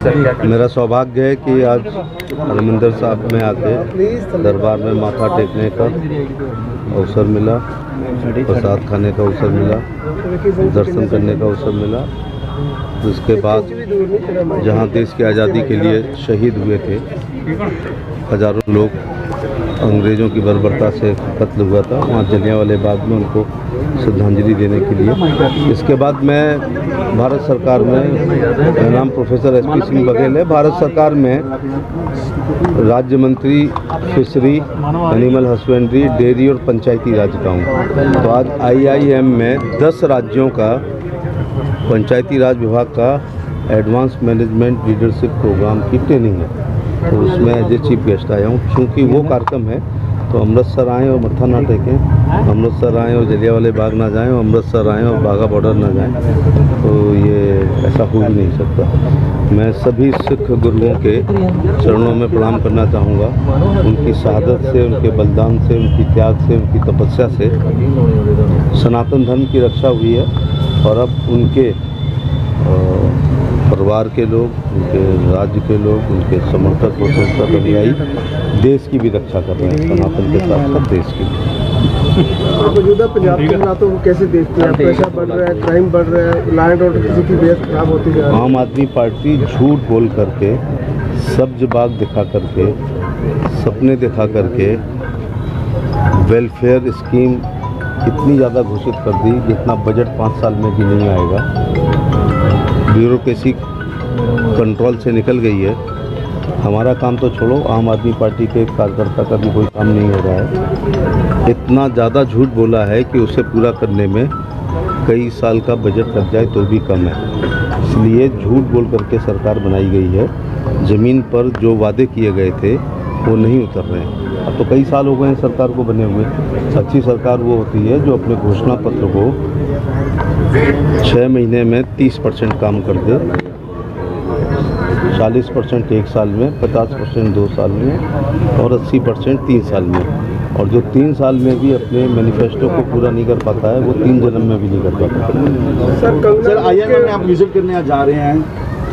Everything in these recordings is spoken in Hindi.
मेरा सौभाग्य है कि आज हरमिंदर साहब में आके दरबार में माथा टेकने का अवसर मिला, प्रसाद खाने का अवसर मिला, दर्शन करने का अवसर मिला। उसके बाद जहाँ देश की आज़ादी के लिए शहीद हुए थे हज़ारों लोग, अंग्रेज़ों की बर्बरता से कत्ल हुआ था, वहाँ जलियांवाले बाग में उनको श्रद्धांजलि देने के लिए। इसके बाद मैं भारत सरकार में, मेरा नाम प्रोफेसर SP सिंह बघेल है, भारत सरकार में राज्य मंत्री फिशरी, एनिमल हस्बेंड्री, डेयरी और पंचायती राज का हूँ। तो आज IIM में 10 राज्यों का पंचायती राज विभाग का एडवांस मैनेजमेंट लीडरशिप प्रोग्राम की ट्रेनिंग है, तो उसमें एज ए चीफ गेस्ट आया हूँ। चूँकि वो कार्यक्रम है तो अमृतसर आएँ और मत्था ना टेकें, अमृतसर आएँ और जलियांवाले बाग ना जाएँ, और अमृतसर आएँ और बाघा बॉर्डर ना जाएँ, तो ये ऐसा हो ही नहीं सकता। मैं सभी सिख गुरुओं के चरणों में प्रणाम करना चाहूँगा। उनकी शहादत से, उनके बलिदान से, उनकी त्याग से, उनकी तपस्या से सनातन धर्म की रक्षा हुई है, और अब उनके परिवार के लोग, उनके राज्य के लोग, उनके समर्थक और संस्था अनुयायी देश की भी रक्षा कर रहे हैं, सनातन के साथ साथ देश की भी। मौजूदा पंजाब के हालातों को कैसे देखते हैं? पैसा बढ़ रहा है, क्राइम बढ़ रहा है, लैंड ऑर्डर किसी की बेस खराब होती जा रही है। आम आदमी पार्टी झूठ बोल करके, सब्ज बाग दिखा करके, सपने दिखा करके वेलफेयर स्कीम इतनी ज़्यादा घोषित कर दी जितना बजट 5 साल में भी नहीं आएगा। ब्यूरोक्रेसी कंट्रोल से निकल गई है। हमारा काम तो छोड़ो, आम आदमी पार्टी के कार्यकर्ता का भी कोई काम नहीं हो रहा है। इतना ज़्यादा झूठ बोला है कि उसे पूरा करने में कई साल का बजट लग जाए तो भी कम है। इसलिए झूठ बोल करके सरकार बनाई गई है। ज़मीन पर जो वादे किए गए थे वो नहीं उतर रहे हैं। अब तो कई साल हो गए हैं सरकार को बने हुए। अच्छी सरकार वो होती है जो अपने घोषणा पत्र को 6 महीने में 30% काम कर दे, 40% 1 साल में, 50% 2 साल में और 80% 3 साल में। और जो 3 साल में भी अपने मैनिफेस्टो को पूरा नहीं कर पाता है वो 3 जन्म में भी नहीं कर पाता। सर IIM में आप विजिट करने जा रहे हैं,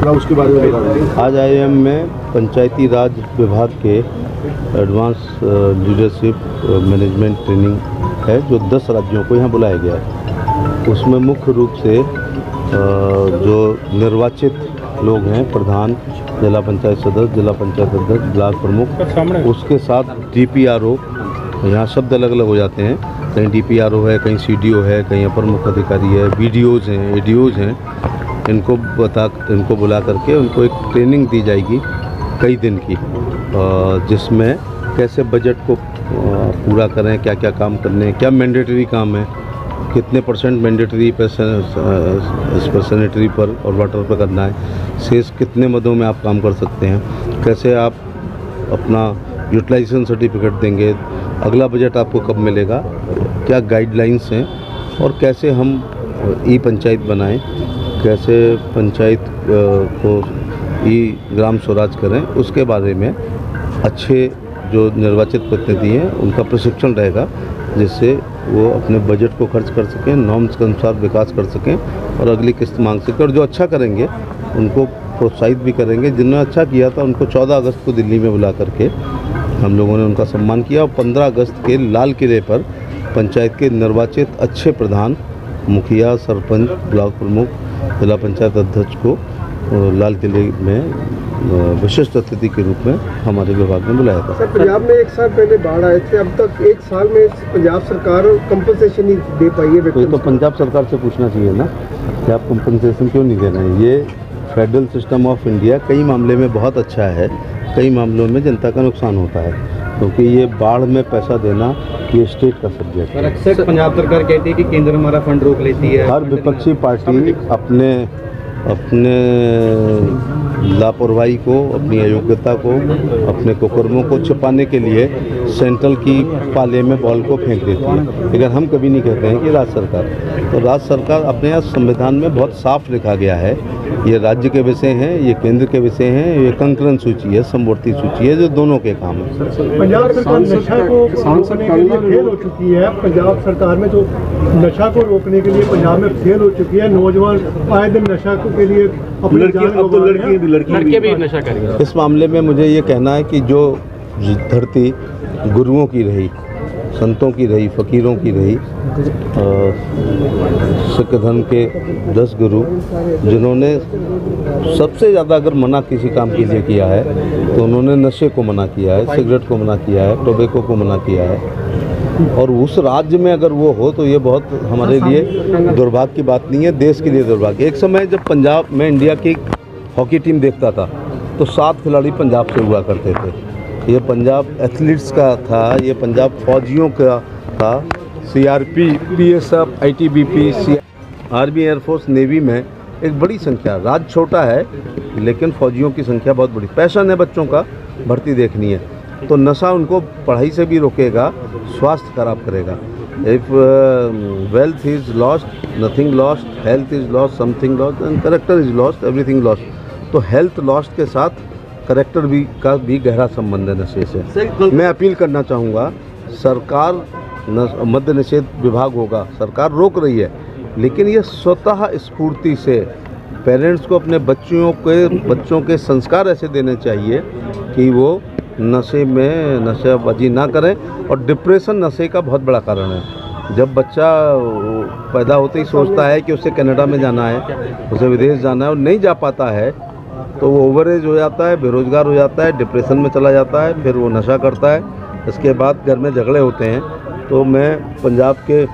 थोड़ा उसके बारे में बताइए। आज IIM में पंचायती राज विभाग के एडवांस लीडरशिप मैनेजमेंट ट्रेनिंग है जो 10 राज्यों को यहाँ बुलाया गया है। उसमें मुख्य रूप से जो निर्वाचित लोग हैं, प्रधान, जिला पंचायत सदस्य, जिला पंचायत अध्यक्ष, ब्लॉक प्रमुख, उसके साथ DPRO, यहाँ शब्द अलग अलग हो जाते हैं, कहीं DPRO है, कहीं CDO है, कहीं अपर मुख्य अधिकारी है, BDOs हैं, ADOs हैं। इनको बुला करके उनको एक ट्रेनिंग दी जाएगी कई दिन की, जिसमें कैसे बजट को पूरा करें, क्या क्या काम करने हैं, क्या मैंडेटरी काम है, कितने % मैंडेटरी पर, सैनिटरी पर और वाटर पर करना है, शेष कितने मदों में आप काम कर सकते हैं, कैसे आप अपना यूटिलाइजेशन सर्टिफिकेट देंगे, अगला बजट आपको कब मिलेगा, क्या गाइडलाइंस हैं, और कैसे हम ई-पंचायत बनाएं, कैसे पंचायत को ग्राम स्वराज करें, उसके बारे में अच्छे जो निर्वाचित प्रतिनिधि हैं उनका प्रशिक्षण रहेगा, जिससे वो अपने बजट को खर्च कर सकें, नॉर्म्स के अनुसार विकास कर सकें और अगली किस्त मांग सकें। और जो अच्छा करेंगे उनको प्रोत्साहित भी करेंगे। जिन्होंने अच्छा किया था उनको 14 अगस्त को दिल्ली में बुला करके हम लोगों ने उनका सम्मान किया, और 15 अगस्त के लाल किले पर पंचायत के निर्वाचित अच्छे प्रधान, मुखिया, सरपंच, ब्लॉक प्रमुख, जिला पंचायत अध्यक्ष को लाल किले में विशिष्ट अतिथि के रूप में हमारे विभाग ने बुलाया था। सर पंजाब में 1 साल पहले बाढ़ आए थे, अब तक 1 साल में पंजाब सरकार कंपनसेशन नहीं दे पाई है। तो पंजाब सरकार से पूछना चाहिए ना कि आप कंपनसेशन क्यों नहीं दे रहे हैं। ये फेडरल सिस्टम ऑफ इंडिया कई मामले में बहुत अच्छा है, कई मामलों में जनता का नुकसान होता है, क्योंकि ये बाढ़ में पैसा देना ये स्टेट का सब्जेक्ट है। अक्सर पंजाब सरकार कहती है कि केंद्र हमारा फंड रोक लेती है। हर विपक्षी पार्टी अपने लापरवाही को, अपनी अयोग्यता को, अपने कुकर्मों को छिपाने के लिए सेंट्रल की पाले में बॉल को फेंक देती है। लेकिन हम कभी नहीं कहते हैं कि राज्य सरकार, तो राज्य सरकार अपने यहाँ संविधान में बहुत साफ लिखा गया है, ये राज्य के विषय हैं, ये केंद्र के विषय हैं, ये कंकरन सूची है, समवर्ती सूची है, जो दोनों के काम है। पंजाब सरकार नशा को रोकने के लिए फेल हो चुकी है। पंजाब सरकार में जो नशा को रोकने के लिए पंजाब में फेल हो चुकी है। नौजवान आए दिन नशा के लिए लड़के भी नशा करेंगे। इस मामले में मुझे ये कहना है कि जो धरती गुरुओं की रही, संतों की रही, फ़कीरों की रही, सिख धर्म के 10 गुरु जिन्होंने सबसे ज़्यादा अगर मना किसी काम के लिए किया है तो उन्होंने नशे को मना किया है, सिगरेट को मना किया है, टोबैको को मना किया है। और उस राज्य में अगर वो हो तो ये बहुत हमारे लिए दुर्भाग्य की बात नहीं है, देश के लिए दुर्भाग्य। एक समय जब पंजाब में इंडिया की हॉकी टीम देखता था तो 7 खिलाड़ी पंजाब से हुआ करते थे। ये पंजाब एथलीट्स का था, ये पंजाब फौजियों का था। CRP, PSF, ITBP, army, air force, navy में एक बड़ी संख्या, राज्य छोटा है लेकिन फौजियों की संख्या बहुत बड़ी। पैशन है बच्चों का, भर्ती देखनी है, तो नशा उनको पढ़ाई से भी रोकेगा, स्वास्थ्य खराब करेगा। If wealth is lost, nothing lost, health is lost, something lost, and character is lost, everything lost. तो हेल्थ लॉस्ट के साथ करेक्टर भी का भी गहरा संबंध है नशे से। मैं अपील करना चाहूँगा, सरकार मद्य निषेध विभाग होगा, सरकार रोक रही है, लेकिन ये स्वतः स्फूर्ति से पेरेंट्स को अपने बच्चों के संस्कार ऐसे देने चाहिए कि वो नशे में नशेबाजी ना करें। और डिप्रेशन नशे का बहुत बड़ा कारण है। जब बच्चा पैदा होते ही सोचता है कि उसे कनाडा में जाना है, उसे विदेश जाना है और नहीं जा पाता है, तो वो ओवर एज हो जाता है, बेरोजगार हो जाता है, डिप्रेशन में चला जाता है, फिर वो नशा करता है। इसके बाद घर में झगड़े होते हैं। तो मैं पंजाब के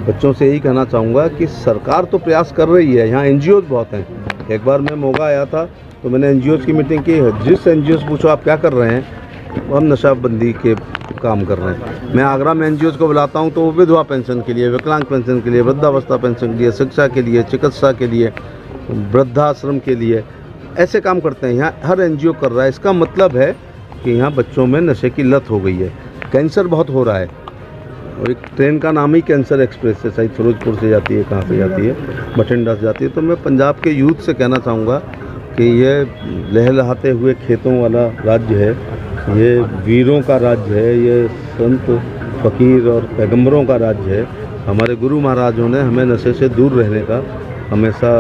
बच्चों से यही कहना चाहूँगा कि सरकार तो प्रयास कर रही है, यहाँ NGOs बहुत हैं। एक बार मैं मोगा आया था तो मैंने NGOs की मीटिंग की है। जिस NGOs पूछो आप क्या कर रहे हैं, हम नशाबंदी के काम कर रहे हैं। मैं आगरा में NGOs को बुलाता हूँ तो वो विधवा पेंशन के लिए, विकलांग पेंशन के लिए, वृद्धावस्था पेंशन के लिए, शिक्षा के लिए, चिकित्सा के लिए, वृद्धाश्रम के लिए ऐसे काम करते हैं। यहाँ हर NGO कर रहा है। इसका मतलब है कि यहाँ बच्चों में नशे की लत हो गई है। कैंसर बहुत हो रहा है, और एक ट्रेन का नाम ही कैंसर एक्सप्रेस है, शायद फिरोजपुर से जाती है, कहाँ से जाती है, बठिंडा से जाती है। तो मैं पंजाब के यूथ से कहना चाहूँगा कि ये लहलहाते हुए खेतों वाला राज्य है, ये वीरों का राज्य है, ये संत फ़कीर और पैगंबरों का राज्य है। हमारे गुरु महाराजों ने हमें नशे से दूर रहने का हमेशा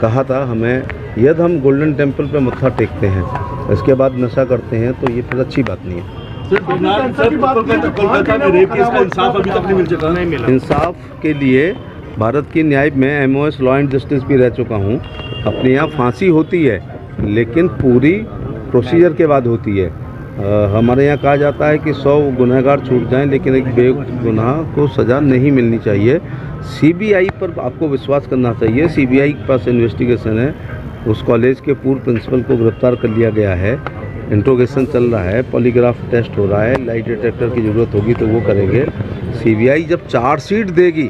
कहा था। हमें यदि हम गोल्डन टेम्पल पे मत्था टेकते हैं, इसके बाद नशा करते हैं, तो ये फिर अच्छी बात नहीं है। इंसाफ के लिए भारत की न्याय में MOS लॉ एंड जस्टिस भी रह चुका हूँ। अपने यहाँ फांसी होती है लेकिन पूरी प्रोसीजर के बाद होती है। हमारे यहाँ कहा जाता है कि 100 गुनहगार छूट जाएं लेकिन एक बेगुनाह को सज़ा नहीं मिलनी चाहिए। CBI पर आपको विश्वास करना चाहिए। CBI के पास इन्वेस्टिगेशन है। उस कॉलेज के पूर्व प्रिंसिपल को गिरफ्तार कर लिया गया है, इंट्रोगेशन चल रहा है, पॉलीग्राफ टेस्ट हो रहा है, लाइट डिटेक्टर की ज़रूरत होगी तो वो करेंगे। CBI जब चार्जशीट देगी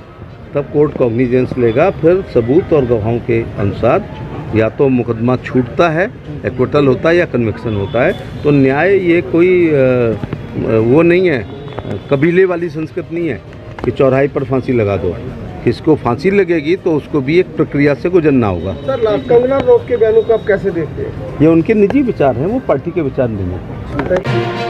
तब कोर्ट कॉग्निजेंस लेगा, फिर सबूत और गवाहों के अनुसार या तो मुकदमा छूटता है, एक्विटल होता है, या कन्विक्शन होता है। तो न्याय ये कोई वो नहीं है, कबीले वाली संस्कृति नहीं है कि चौराहे पर फांसी लगा दो। किसको फांसी लगेगी तो उसको भी एक प्रक्रिया से गुजरना होगा। सर, कंगना रनौत के बयानों को आप कैसे देखते हैं? ये उनके निजी विचार हैं, वो पार्टी के विचार नहीं है।